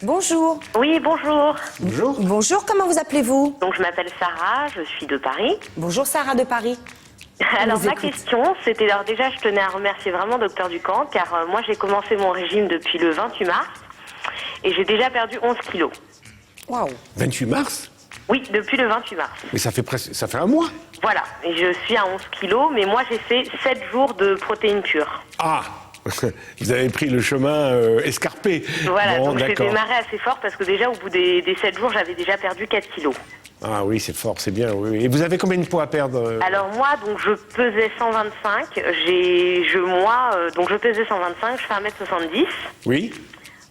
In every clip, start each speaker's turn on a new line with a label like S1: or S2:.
S1: Bonjour.
S2: Oui, bonjour.
S3: Bonjour.
S1: Bonjour, comment vous appelez-vous?
S2: Donc, je m'appelle Sarah, je suis de Paris.
S1: Bonjour Sarah de Paris.
S2: Alors,
S1: vous
S2: ma
S1: écoute.
S2: question, c'était... Alors, déjà, je tenais à remercier vraiment Docteur Ducamp, car moi, j'ai commencé mon régime depuis le 28 mars, et j'ai déjà perdu 11 kilos.
S1: Waouh.
S3: 28 mars?
S2: Oui, depuis le 28 mars.
S3: Mais ça fait un mois.
S2: Voilà, et je suis à 11 kilos, mais moi, j'ai fait 7 jours de protéines pures.
S3: Ah. Vous avez pris le chemin escarpé.
S2: Voilà,
S3: Bon,
S2: donc j'ai
S3: d'accord.
S2: démarré assez fort, parce que déjà, au bout des 7 jours, j'avais déjà perdu 4 kilos.
S3: Ah oui, c'est fort, c'est bien. Oui, oui. Et vous avez combien de poids à perdre?
S2: Alors moi, donc je pesais 125, donc je pesais 125, je fais 1m70,
S3: Oui,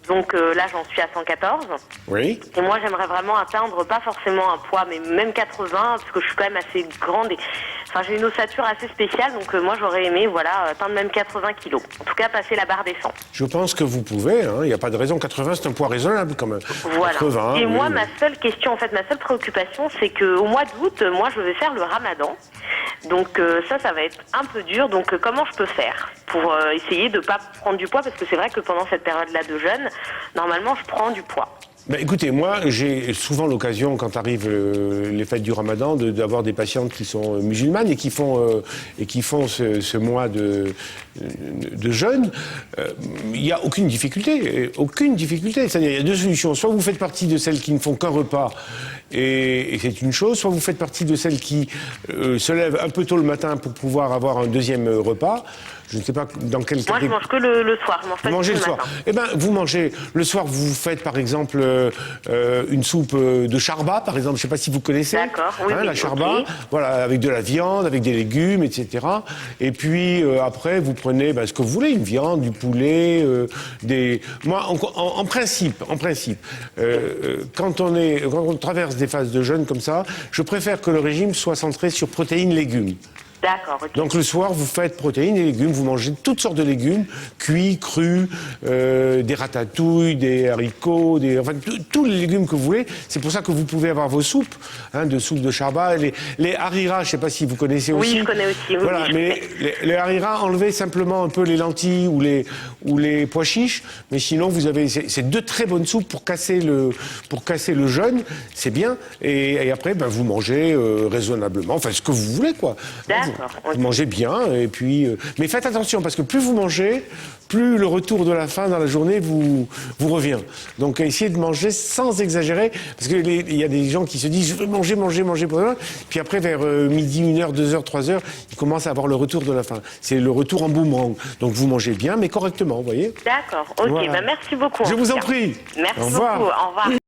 S2: donc là j'en suis à 114.
S3: oui.
S2: Et moi j'aimerais vraiment atteindre, pas forcément un poids, mais même 80, parce que je suis quand même assez grande et enfin j'ai une ossature assez spéciale, donc moi j'aurais aimé atteindre même 80 kilos. En tout cas passer la barre des 100.
S3: Je pense que vous pouvez, hein, il n'y a pas de raison. 80, c'est un poids raisonnable quand même.
S2: Voilà.
S3: 80,
S2: Et
S3: oui,
S2: moi,
S3: oui.
S2: ma seule question, en fait, ma seule préoccupation, c'est qu'au mois d'août, moi, je vais faire le ramadan. Donc ça va être un peu dur. Donc comment je peux faire pour essayer de ne pas prendre du poids? Parce que c'est vrai que pendant cette période-là de jeûne, normalement, je prends du poids.
S3: Ben, écoutez, moi, j'ai souvent l'occasion, quand arrivent les fêtes du Ramadan, d'avoir des patientes qui sont musulmanes et qui font ce mois de jeûne. Il n'y a aucune difficulté, aucune difficulté. C'est-à-dire, il y a deux solutions. Soit vous faites partie de celles qui ne font qu'un repas, et c'est une chose. Soit vous faites partie de celles qui se lèvent un peu tôt le matin pour pouvoir avoir un deuxième repas. Je ne sais pas dans quel cas.
S2: Moi, je mange que le soir. Je mange pas
S3: Vous mangez
S2: du
S3: le
S2: tout
S3: soir.
S2: matin.
S3: Eh ben, vous mangez le soir. Vous faites par exemple une soupe de charba, par exemple. Je ne sais pas si vous connaissez.
S2: D'accord, oui, oui,
S3: la charba.
S2: ok.
S3: Voilà, avec de la viande, avec des légumes, etc. Et puis après, vous prenez ce que vous voulez, une viande, du poulet, Moi, en principe, quand on traverse des phases de jeûne comme ça, je préfère que le régime soit centré sur protéines, légumes.
S2: D'accord, ok.
S3: Donc le soir, vous faites protéines et légumes, vous mangez toutes sortes de légumes, cuits, crus, des ratatouilles, des haricots, enfin tous les légumes que vous voulez. C'est pour ça que vous pouvez avoir vos soupes, de soupe de charba, les hariras, je ne sais pas si vous connaissez aussi.
S2: Oui, je connais aussi. Oui,
S3: Voilà,
S2: oui, je
S3: mais les hariras, enlevez simplement un peu les lentilles ou les pois chiches, mais sinon vous avez c'est deux très bonnes soupes pour casser le jeûne, c'est bien. Et après, vous mangez raisonnablement, enfin ce que vous voulez, quoi.
S2: D'accord.
S3: Vous mangez bien, et puis... mais faites attention, parce que plus vous mangez, plus le retour de la faim dans la journée vous revient. Donc essayez de manger sans exagérer, parce qu'il y a des gens qui se disent « je veux manger pour demain », puis après vers midi, 1h, 2h, 3h, ils commencent à avoir le retour de la faim. C'est le retour en boomerang. Donc vous mangez bien, mais correctement, vous voyez.
S2: D'accord, ok.
S3: Voilà.
S2: Merci beaucoup.
S3: Je vous en
S2: tout cas.
S3: prie.
S2: Merci
S3: Au revoir.
S2: beaucoup. Au revoir.